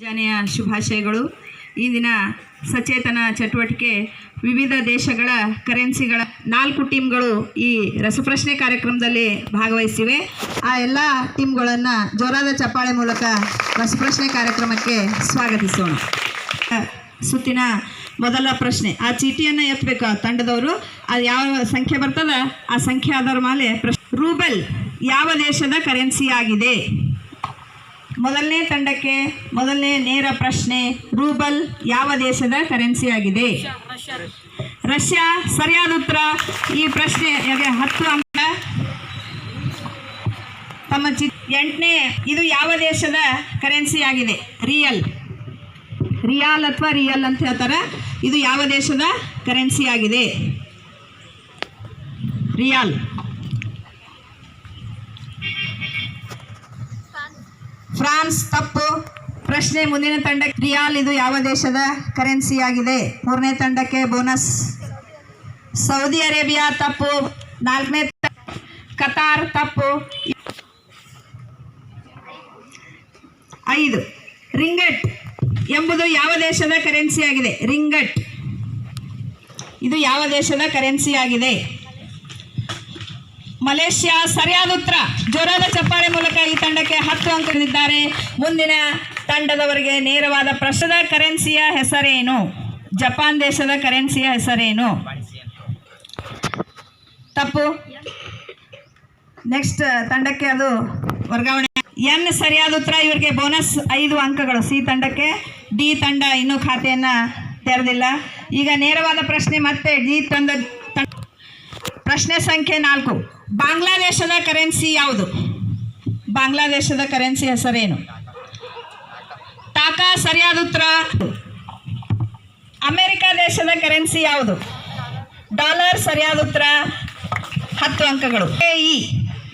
ಜಾನೆಯ ಶುಭಾಶಯಗಳು. ಈ ದಿನ ಸಚೇತನ ಚಟುವಟಿಕೆ ವಿವಿಧ ದೇಶಗಳ ಕರೆನ್ಸಿಗಳ 4 ಟೀಮ್ಗಳು ಈ ರಸಪ್ರಶ್ನೆ ಕಾರ್ಯಕ್ರಮದಲ್ಲಿ ಭಾಗವಹಿಸಿವೆ. ಆ ಎಲ್ಲ ಟೀಮ್ಗಳನ್ನು ಜೋರಾದ ಚಪ್ಪಾಳೆ ಮೂಲಕ ರಸಪ್ರಶ್ನೆ ಕಾರ್ಯಕ್ರಮಕ್ಕೆ ಸ್ವಾಗತಿಸೋಣ. ಸುತ್ತಿನ ಮೊದಲ ಪ್ರಶ್ನೆ, ಆ ಚೀಟಿಯನ್ನು ಎತ್ತಬೇಕು ತಂಡದವರು. ಅದು ಯಾವ ಸಂಖ್ಯೆ ಬರ್ತದ ಆ ಸಂಖ್ಯೆ ಆಧಾರ ಮೇಲೆ ರೂಬಲ್ ಯಾವ ದೇಶದ ಕರೆನ್ಸಿ ಆಗಿದೆ? ಮೊದಲನೇ ತಂಡಕ್ಕೆ ಮೊದಲನೇ ನೇರ ಪ್ರಶ್ನೆ, ರೂಬಲ್ ಯಾವ ದೇಶದ ಕರೆನ್ಸಿ ಆಗಿದೆ? ರಷ್ಯಾ. ಸರಿಯಾದ ಉತ್ತರ. ಈ ಪ್ರಶ್ನೆ 10 ಅಂಕ. ತಮ್ಮ 8ನೇ, ಇದು ಯಾವ ದೇಶದ ಕರೆನ್ಸಿ ಆಗಿದೆ? ರಿಯಾಲ್ ಅಥವಾ ರಿಯಲ್ ಅಂತ ಹೇಳ್ತಾರೆ. ಇದು ಯಾವ ದೇಶದ ಕರೆನ್ಸಿ ಆಗಿದೆ? ರಿಯಾಲ್. ಫ್ರಾನ್ಸ್. ತಪ್ಪು. ಪ್ರಶ್ನೆ ಮುಂದಿನ ತಂಡಕ್ಕೆ, ರಿಯಾಲ್ ಇದು ಯಾವ ದೇಶದ ಕರೆನ್ಸಿ ಆಗಿದೆ? 3ನೇ ತಂಡಕ್ಕೆ ಬೋನಸ್. Saudi Arabia. ತಪ್ಪು. 4ನೇ ಕತಾರ್. ತಪ್ಪು. 5 ರಿಂಗಟ್ ಎಂಬುದು ಯಾವ ದೇಶದ ಕರೆನ್ಸಿ ಆಗಿದೆ? ರಿಂಗಟ್ ಇದು ಯಾವ ದೇಶದ ಕರೆನ್ಸಿ ಆಗಿದೆ? ಮಲೇಷ್ಯಾ. ಸರಿಯಾದ ಉತ್ತರ. ಜೋರಾದ ಚಪ್ಪಾಳೆ ಮೂಲಕ ಈ ತಂಡಕ್ಕೆ 10 ಅಂಕ ನೀಡಿದ್ದಾರೆ. ಮುಂದಿನ ತಂಡದವರಿಗೆ ನೇರವಾದ ಪ್ರಶ್ನೆ, ಕರೆನ್ಸಿಯ ಹೆಸರೇನು? ಜಪಾನ್ ದೇಶದ ಕರೆನ್ಸಿಯ ಹೆಸರೇನು? ತಪ್ಪು. ನೆಕ್ಸ್ಟ್ ತಂಡಕ್ಕೆ ಅದು ವರ್ಗಾವಣೆ. ಎನ್ ಸರಿಯಾದ ಉತ್ತರ. ಇವರಿಗೆ ಬೋನಸ್ 5 ಅಂಕಗಳು. ಸಿ ತಂಡಕ್ಕೆ. ಡಿ ತಂಡ ಇನ್ನೂ ಖಾತೆಯನ್ನು ತೆರೆದಿಲ್ಲ. ಈಗ ನೇರವಾದ ಪ್ರಶ್ನೆ ಮತ್ತೆ ಡಿ ತಂಡ. ಪ್ರಶ್ನೆ ಸಂಖ್ಯೆ 4, ಬಾಂಗ್ಲಾದೇಶದ ಕರೆನ್ಸಿ ಯಾವುದು? ಬಾಂಗ್ಲಾದೇಶದ ಕರೆನ್ಸಿ ಹೆಸರೇನು? ಟಾಕಾ. ಸರಿಯಾದ ಉತ್ತರ. ಅಮೆರಿಕ ದೇಶದ ಕರೆನ್ಸಿ ಯಾವುದು? ಡಾಲರ್. ಸರಿಯಾದ ಉತ್ತರ. 10 ಅಂಕಗಳು.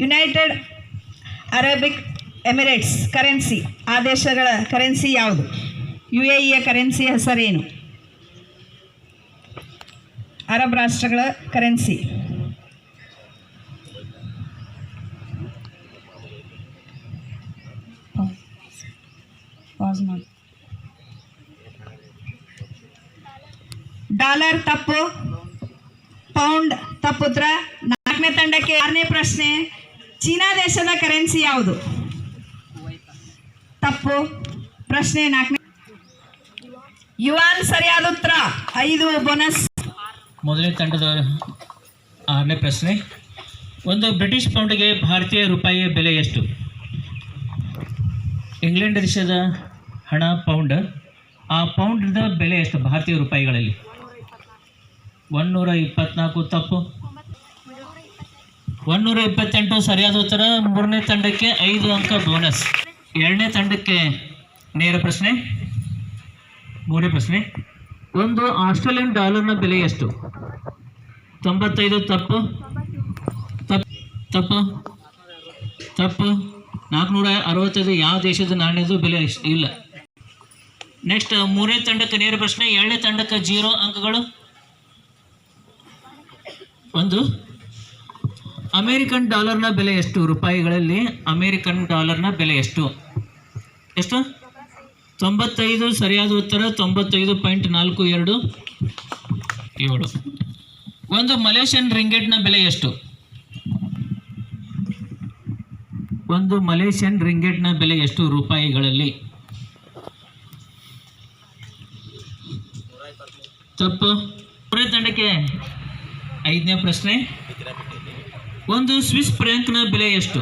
ಯುನೈಟೆಡ್ ಅರೇಬಿಕ್ ಎಮಿರೇಟ್ಸ್ ಕರೆನ್ಸಿ, ಆ ದೇಶಗಳ ಕರೆನ್ಸಿ ಯಾವುದು? UAEಯ ಕರೆನ್ಸಿ ಹೆಸರೇನು? ಅರಬ್ ರಾಷ್ಟ್ರಗಳ ಕರೆನ್ಸಿ. ಡಾಲರ್. ತಪ್ಪು. ಪೌಂಡ್. ತಪ್ಪುತ್ರ. 4ನೇ ತಂಡಕ್ಕೆ 6ನೇ ಪ್ರಶ್ನೆ, ಚೀನಾ ದೇಶದ ಕರೆನ್ಸಿ ಯಾವುದು? ತಪ್ಪು. ಪ್ರಶ್ನೆ 4ನೇ, ಯುವಾನ್. ಸರಿಯಾದ ಉತ್ತರ. 5 ಬೋನಸ್. ಮೊದಲನೇ ತಂಡದ 6ನೇ ಪ್ರಶ್ನೆ, ಒಂದು ಬ್ರಿಟಿಷ್ ಪೌಂಡ್ಗೆ ಭಾರತೀಯ ರೂಪಾಯಿಯ ಬೆಲೆ ಎಷ್ಟು? ಇಂಗ್ಲೆಂಡ್ ದೇಶದ ಹಣ ಪೌಂಡ್. ಆ ಪೌಂಡ್ದ ಬೆಲೆ ಎಷ್ಟು ಭಾರತೀಯ ರೂಪಾಯಿಗಳಲ್ಲಿ? 124. ತಪ್ಪು. 128. ಸರಿಯಾದ ಉತ್ತರ. 3ನೇ ತಂಡಕ್ಕೆ 5 ಅಂಕ ಬೋನಸ್. 2ನೇ ತಂಡಕ್ಕೆ ನೇರ ಪ್ರಶ್ನೆ. 3ನೇ ಪ್ರಶ್ನೆ, ಒಂದು ಆಸ್ಟ್ರೇಲಿಯನ್ ಡಾಲರ್ನ ಬೆಲೆ ಎಷ್ಟು? 95. ತಪ್ಪು. ತಪ್ಪು. ತಪ್ಪು. 465. ಯಾವ ದೇಶದ ನಾಣ್ಯದ ಬೆಲೆ ಇಲ್ಲ. ನೆಕ್ಸ್ಟ್ 3ನೇ ತಂಡಕ್ಕೆ ನೇರ ಪ್ರಶ್ನೆ. 2ನೇ ತಂಡಕ್ಕೆ 0 ಅಂಕಗಳು. ಒಂದು ಅಮೇರಿಕನ್ ಡಾಲರ್ನ ಬೆಲೆ ಎಷ್ಟು ರೂಪಾಯಿಗಳಲ್ಲಿ? ಅಮೇರಿಕನ್ ಡಾಲರ್ನ ಬೆಲೆ ಎಷ್ಟು? 95. ಸರಿಯಾದ ಉತ್ತರ. 95.42. ಒಂದು ಮಲೇಷಿಯನ್ ರಿಂಗೆಟ್ನ ಬೆಲೆ ಎಷ್ಟು? ಒಂದು ಮಲೇಷಿಯನ್ ರಿಂಗೆಟ್ನ ಬೆಲೆ ಎಷ್ಟು ರೂಪಾಯಿಗಳಲ್ಲಿ? ತಪ್ಪು. 3ನೇ ತಂಡಕ್ಕೆ 5ನೇ ಪ್ರಶ್ನೆ, ಒಂದು ಸ್ವಿಸ್ ಫ್ರಾಂಕ್ನ ಬೆಲೆ ಎಷ್ಟು?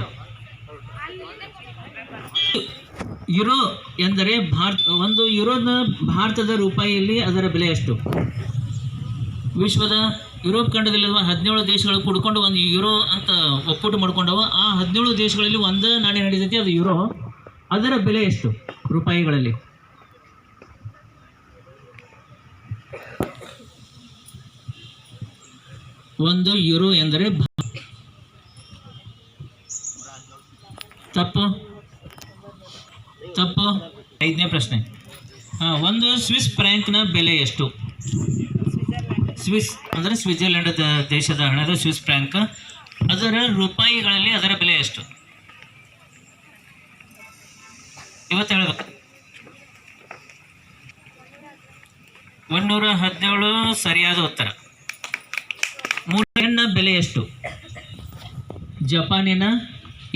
ಯುರೋ ಎಂದರೆ ಒಂದು ಯುರೋನ ಭಾರತದ ರೂಪಾಯಿಯಲ್ಲಿ ಅದರ ಬೆಲೆ ಎಷ್ಟು? ವಿಶ್ವದ ಯುರೋಪ್ ಖಂಡದಲ್ಲಿರುವ 17 ದೇಶಗಳು ಕೂಡಿಕೊಂಡು ಒಂದು ಯುರೋ ಅಂತ ಒಕ್ಕೂಟ ಮಾಡ್ಕೊಂಡವ. ಆ 17 ದೇಶಗಳಲ್ಲಿ ಒಂದು ನಾಣ್ಯ ನಡೀತೈತಿ, ಅದು ಯುರೋ. ಅದರ ಬೆಲೆ ಎಷ್ಟು ರೂಪಾಯಿಗಳಲ್ಲಿ? ಒಂದು ಯುರೋ ಎಂದರೆ ತಪ್ಪು. ತಪ್ಪು. 5ನೇ ಪ್ರಶ್ನೆ, ಒಂದು ಸ್ವಿಸ್ ಫ್ರಾಂಕ್ನ ಬೆಲೆ ಎಷ್ಟು? ಸ್ವಿಸ್ ಅಂದರೆ ಸ್ವಿಟ್ಜರ್ಲೆಂಡ್ ದೇಶದ ಹಣದ ಸ್ವಿಸ್ ಫ್ರಾಂಕ್. ಅದರ ರೂಪಾಯಿಗಳಲ್ಲಿ ಅದರ ಬೆಲೆ ಎಷ್ಟು? ಇವತ್ತು ಹೇಳಬೇಕು. 117 ಸರಿಯಾದ ಉತ್ತರ. ಯೆನ್ನ ಬೆಲೆ ಎಷ್ಟು? ಜಪಾನಿನ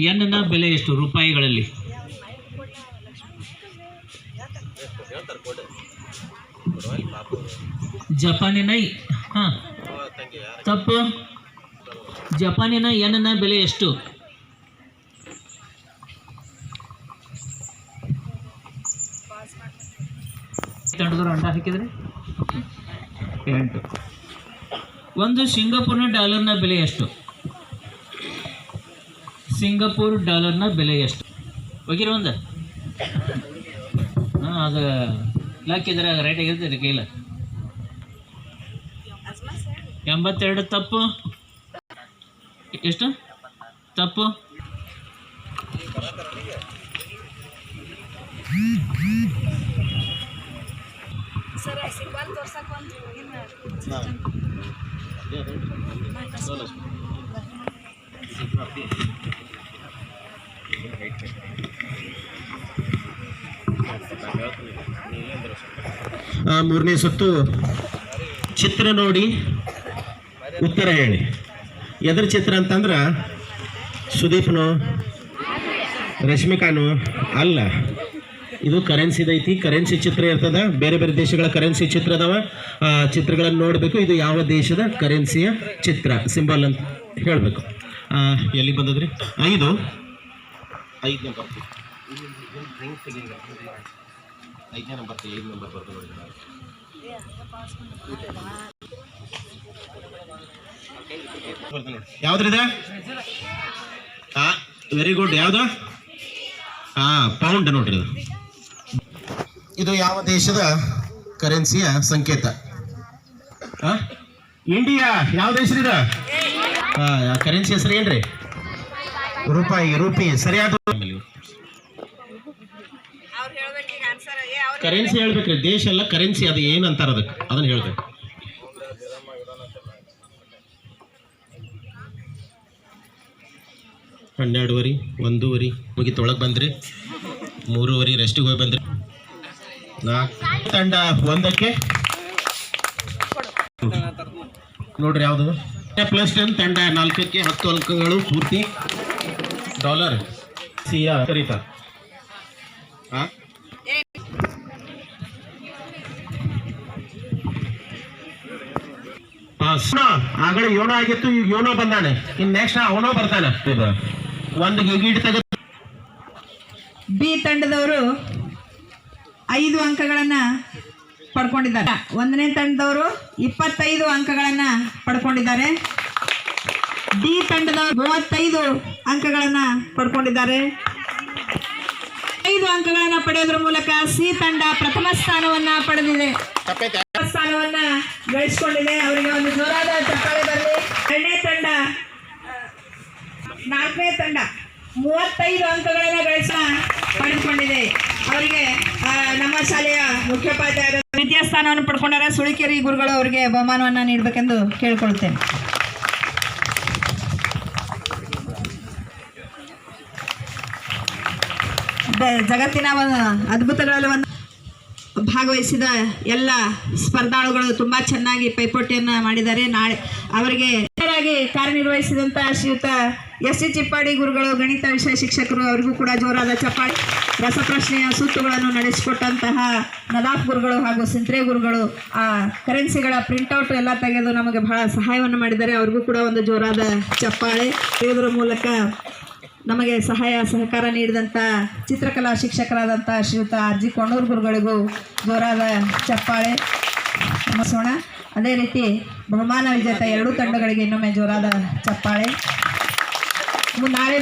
ಯೆನ್ನ ಬೆಲೆ ಎಷ್ಟು ರೂಪಾಯಿಗಳಲ್ಲಿ? ಜಪಾನಿನ ತಪ್ಪು. ಜಪಾನಿನ ಯೆನ್ನ ಬೆಲೆ ಎಷ್ಟು? ತಂಡದವರು ಅಂಡ ಹಾಕಿದ್ರೆ 8. ಒಂದು ಸಿಂಗಾಪುರ್ನ ಡಾಲರ್ನ ಬೆಲೆ ಎಷ್ಟು? ಸಿಂಗಾಪುರ್ ಡಾಲರ್ನ ಬೆಲೆ ಎಷ್ಟು? ಹೋಗಿರೋ ಒಂದು ಅದು ಲಾಕಿದ್ರೆ ರೈಟ್ ಆಗಿರ್ತದೆ ಕೈಲ. 82 ತಪ್ಪು. ಎಷ್ಟು ತಪ್ಪು? ಮೂರನೇ ಸುತ್ತು ಚಿತ್ರ ನೋಡಿ ಉತ್ತರ ಹೇಳಿ. ಎದ್ರ ಚಿತ್ರ ಅಂತಂದ್ರೆ ಸುದೀಪ್ನು ರಶ್ಮಿಕಾನು ಅಲ್ಲ, ಇದು ಕರೆನ್ಸಿದೈತಿ. ಕರೆನ್ಸಿ ಚಿತ್ರ ಇರ್ತದ, ಬೇರೆ ಬೇರೆ ದೇಶಗಳ ಕರೆನ್ಸಿ ಚಿತ್ರ ಅದಾವ. ಚಿತ್ರಗಳನ್ನು ನೋಡಬೇಕು. ಇದು ಯಾವ ದೇಶದ ಕರೆನ್ಸಿಯ ಚಿತ್ರ ಸಿಂಬಲ್ ಅಂತ ಹೇಳಬೇಕು. ಎಲ್ಲಿ ಬಂದದ್ರಿ? 5 ಯಾವ್ದ್ರಿದ? Very good. ಯಾವ್ದು? ಪೌಂಡ್ ನೋಡ್ರಿ. ಇದು ಯಾವ ದೇಶದ ಕರೆನ್ಸಿಯ ಸಂಕೇತ? ಇಂಡಿಯಾ. ಯಾವ ದೇಶದ ಕರೆನ್ಸಿ ಹೆಸರು ಏನ್ರಿ? ರೂಪಾಯಿ. ರೂಪಿ ಸರಿಯಾದ. ಕರೆನ್ಸಿ ಹೇಳ್ಬೇಕ್ರಿ, ದೇಶ ಅಲ್ಲ ಕರೆನ್ಸಿ. ಅದು ಏನಂತಾರ ಅದಕ್ಕೆ, ಅದನ್ನ ಹೇಳ್ಬೇಕು. ಹನ್ನೆರಡುವರೆ, 1:15 ಮುಗಿತೊಳಗೆ ಬಂದ್ರಿ. 3:15 ರೆಸ್ಟಿಗೆ ಹೋಗಿ ಬಂದ್ರಿ. 4 ತಂಡ 1ಕ್ಕೆ ನೋಡ್ರಿ ಯಾವುದು +10 ತಂಡ 4ಕ್ಕೆ 10 ಅಂಕಗಳು ಪೂರ್ತಿ ಡಾಲರ್ ಸಿಯ ಕರೀತಾ. ಆಗಲೇ ಯೋನೋ ಆಗಿತ್ತು, ಈಗ ಯೋನೋ ಬಂದಾನೆ. ಇನ್ ನೆಕ್ಸ್ಟ್ ಅವನೋ ಬರ್ತಾನೆ. 1 ಗಿಗಿಟ್ ತೆಗೆದು ಬಿ ತಂಡದವರು 5 ಅಂಕಗಳನ್ನು ಪಡ್ಕೊಂಡಿದ್ದಾರೆ. 1ನೇ ತಂಡದವರು 25 ಅಂಕಗಳನ್ನು ಪಡ್ಕೊಂಡಿದ್ದಾರೆ. ಡಿ ತಂಡದವರು 35 ಅಂಕಗಳನ್ನು ಪಡ್ಕೊಂಡಿದ್ದಾರೆ. 5 ಅಂಕಗಳನ್ನು ಪಡೆಯೋದ್ರ ಮೂಲಕ ಸಿ ತಂಡ ಪ್ರಥಮ ಸ್ಥಾನವನ್ನು ಪಡೆದಿದೆ, ಸ್ಥಾನವನ್ನ ಗಳಿಸಿಕೊಂಡಿದೆ. ಅವರಿಗೆ ಒಂದು ಜೋರಾದ ಚಪ್ಪಾಳೆ ಬರಲಿ. 2ನೇ ತಂಡ 4ನೇ ತಂಡ 35 ಅಂಕಗಳನ್ನು ಪಡೆದುಕೊಂಡಿದೆ. ಅವರಿಗೆ ನಮ್ಮ ಶಾಲೆಯ ಮುಖ್ಯೋಪಾಧ್ಯಾಯರು ದ್ವಿತೀಯ ಸ್ಥಾನವನ್ನು ಪಡ್ಕೊಂಡಾರ. ಸುಳಿಕೆರೆ ಗುರುಗಳು ಅವರಿಗೆ ಬಹುಮಾನವನ್ನು ನೀಡಬೇಕೆಂದು ಕೇಳಿಕೊಳ್ಳುತ್ತೇನೆ. ಜಗತ್ತಿನ ಅದ್ಭುತಗಳಲ್ಲಿ ಒಂದು ಭಾಗವಹಿಸಿದ ಎಲ್ಲ ಸ್ಪರ್ಧಾಳುಗಳು ತುಂಬ ಚೆನ್ನಾಗಿ ಪೈಪೋಟಿಯನ್ನು ಮಾಡಿದ್ದಾರೆ. ನಾಳೆ ಅವರಿಗೆ ಕಾರ್ಯನಿರ್ವಹಿಸಿದಂಥ ಶ್ರೀಯುತ ಎಸ್.ಸಿ. ಚಿಪ್ಪಾಡಿ ಗುರುಗಳು, ಗಣಿತ ವಿಷಯ ಶಿಕ್ಷಕರು, ಅವರಿಗೂ ಕೂಡ ಜೋರಾದ ಚಪ್ಪಾಳಿ. ರಸಪ್ರಶ್ನೆಯ ಸೂತ್ರಗಳನ್ನು ನಡೆಸಿಕೊಟ್ಟಂತಹ ನದಾಫ್ ಗುರುಗಳು ಹಾಗೂ ಸಿಂತ್ರೆ ಗುರುಗಳು ಆ ಕರೆನ್ಸಿಗಳ ಪ್ರಿಂಟೌಟ್ ಎಲ್ಲ ತೆಗೆದು ನಮಗೆ ಬಹಳ ಸಹಾಯವನ್ನು ಮಾಡಿದ್ದಾರೆ. ಅವ್ರಿಗೂ ಕೂಡ ಒಂದು ಜೋರಾದ ಚಪ್ಪಾಳೆ. ಇದರ ಮೂಲಕ ನಮಗೆ ಸಹಕಾರ ನೀಡಿದಂಥ ಚಿತ್ರಕಲಾ ಶಿಕ್ಷಕರಾದಂಥ ಶ್ರೀಯುತ ಆರ್.ಜಿ. ಕೊಂಡೂರು ಗುರುಗಳಿಗೂ ಜೋರಾದ ಚಪ್ಪಾಳೆ ನಮಿಸೋಣ. ಅದೇ ರೀತಿ ಬಹುಮಾನ ವಿಜೇತ 2 ತಂಡಗಳಿಗೆ ಇನ್ನೊಮ್ಮೆ ಜೋರಾದ ಚಪ್ಪಾಳೆ. ನಾಳೆ